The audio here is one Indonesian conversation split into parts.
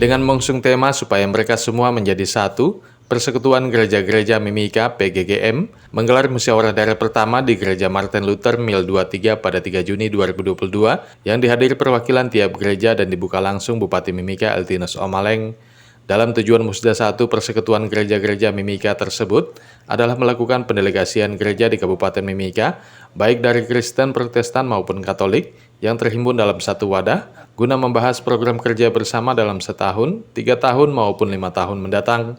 Dengan mengusung tema supaya mereka semua menjadi satu, Persekutuan Gereja-Gereja Mimika (PGGM) menggelar musyawarah daerah pertama di Gereja Martin Luther Mil 23 pada 3 Juni 2022 yang dihadiri perwakilan tiap gereja dan dibuka langsung Bupati Mimika Eltinus Omaleng. Dalam tujuan Musda 1 Persekutuan Gereja-Gereja Mimika tersebut adalah melakukan pendelegasian gereja di Kabupaten Mimika, baik dari Kristen, Protestan maupun Katolik, yang terhimpun dalam satu wadah, guna membahas program kerja bersama dalam setahun, 3 tahun maupun 5 tahun mendatang.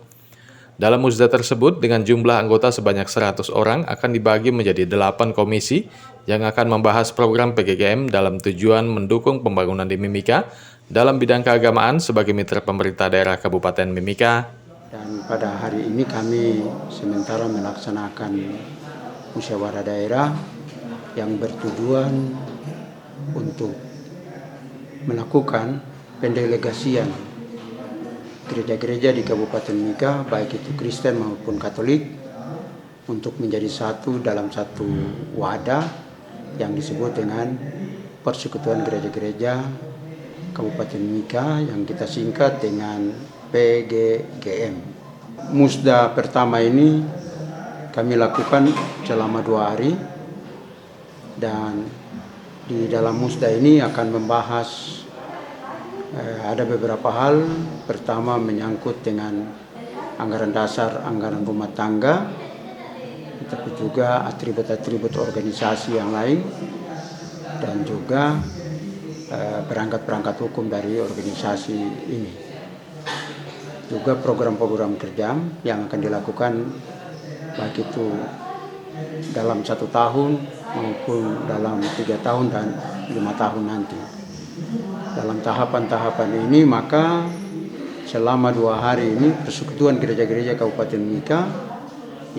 Dalam musda tersebut, dengan jumlah anggota sebanyak 100 orang akan dibagi menjadi 8 komisi yang akan membahas program PGGM dalam tujuan mendukung pembangunan di Mimika dalam bidang keagamaan sebagai mitra pemerintah daerah Kabupaten Mimika. Dan pada hari ini kami sementara melaksanakan musyawarah daerah yang bertujuan untuk melakukan pendelegasian gereja-gereja di Kabupaten Mimika, baik itu Kristen maupun Katolik, untuk menjadi satu dalam satu wadah yang disebut dengan Persekutuan Gereja-Gereja Kabupaten Mimika yang kita singkat dengan PGGM. Musda pertama ini kami lakukan selama 2 hari, dan di dalam musda ini akan membahas ada beberapa hal. Pertama menyangkut dengan anggaran dasar, anggaran rumah tangga, tapi juga atribut-atribut organisasi yang lain, dan juga perangkat-perangkat hukum dari organisasi ini. Juga program-program kerja yang akan dilakukan baik itu dalam 1 tahun maupun dalam 3 tahun dan 5 tahun nanti. Dalam tahapan-tahapan ini maka selama 2 hari ini Persekutuan Gereja-Gereja Kabupaten Mimika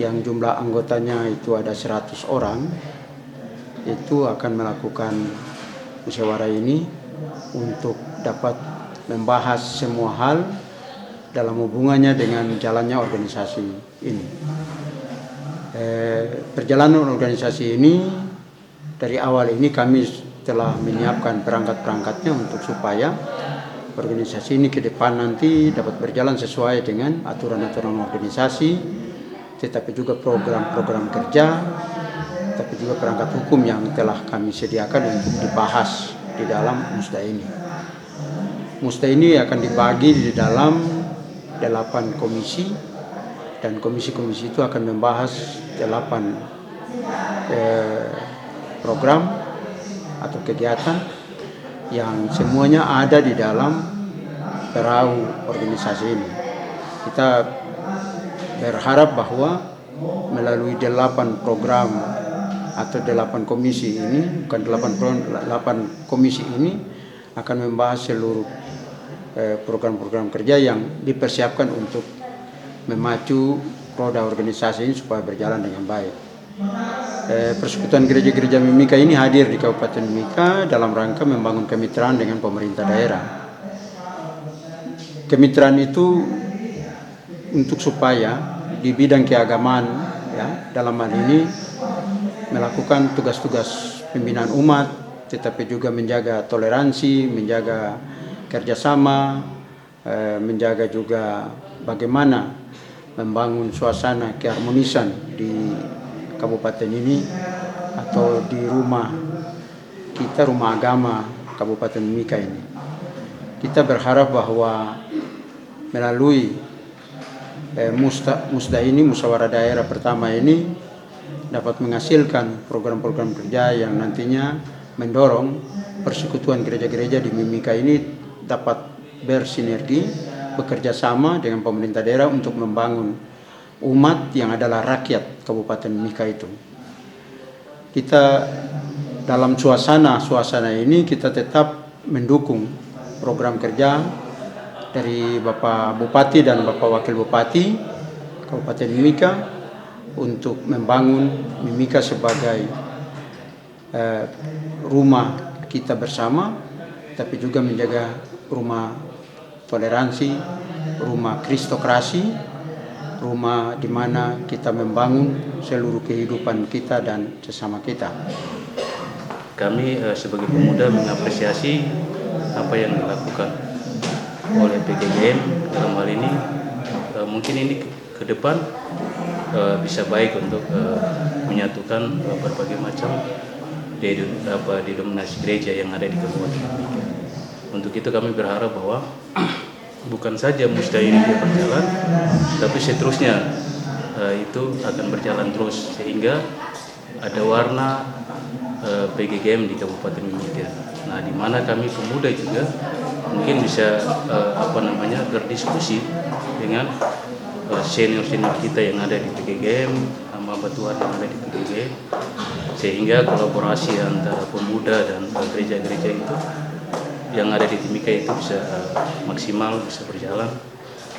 yang jumlah anggotanya itu ada 100 orang itu akan melakukan musyawarah ini untuk dapat membahas semua hal dalam hubungannya dengan jalannya organisasi ini. Perjalanan organisasi ini dari awal ini kami telah menyiapkan perangkat-perangkatnya untuk supaya organisasi ini ke depan nanti dapat berjalan sesuai dengan aturan-aturan organisasi, tetapi juga program-program kerja, tapi juga perangkat hukum yang telah kami sediakan untuk dibahas di dalam musda ini. Musda ini akan dibagi di dalam 8 komisi, dan komisi-komisi itu akan membahas 8 program atau kegiatan yang semuanya ada di dalam perahu organisasi ini. Kita berharap bahwa melalui 8 program atau 8 komisi ini, bukan 8 komisi ini akan membahas seluruh program-program kerja yang dipersiapkan untuk memacu roda organisasi ini supaya berjalan dengan baik. Persekutuan Gereja-Gereja Mimika ini hadir di Kabupaten Mimika dalam rangka membangun kemitraan dengan pemerintah daerah. Kemitraan itu untuk supaya di bidang keagamaan, ya, dalam hal ini melakukan tugas-tugas pembinaan umat, tetapi juga menjaga toleransi, menjaga kerjasama, menjaga juga bagaimana membangun suasana keharmonisan di kabupaten ini atau di rumah kita, rumah agama Kabupaten Mimika ini. Kita berharap bahwa melalui musda ini, musyawarah daerah pertama ini, dapat menghasilkan program-program kerja yang nantinya mendorong persekutuan gereja-gereja di Mimika ini dapat bersinergi, bekerja sama dengan pemerintah daerah untuk membangun umat yang adalah rakyat Kabupaten Mimika itu. Kita dalam suasana ini kita tetap mendukung program kerja dari Bapak Bupati dan Bapak Wakil Bupati Kabupaten Mimika untuk membangun Mimika sebagai rumah kita bersama, tapi juga menjaga rumah toleransi, rumah kristokrasi, rumah di mana kita membangun seluruh kehidupan kita dan sesama kita. Kami sebagai pemuda mengapresiasi apa yang dilakukan oleh PGGM dalam hal ini. Mungkin ini ke depan bisa baik untuk menyatukan berbagai macam denominasi gereja yang ada di Kabupaten Mimika. Untuk itu kami berharap bahwa bukan saja musda ini berjalan, tapi seterusnya itu akan berjalan terus sehingga ada warna PGGM di Kabupaten Mimika. Nah, di mana kami pemuda juga mungkin bisa berdiskusi dengan senior-senior kita yang ada di PGGM, sama batuan yang ada di PGGM, sehingga kolaborasi antara pemuda dan gereja-gereja itu yang ada di Timika itu bisa maksimal, bisa berjalan,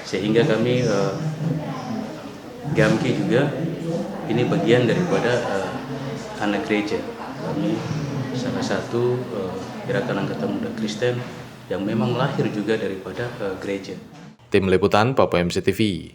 sehingga kami Gamki juga ini bagian daripada anak gereja. Kami salah satu gerakan Angkatan Muda Kristen yang memang lahir juga daripada gereja. Tim Liputan Papua MC TV.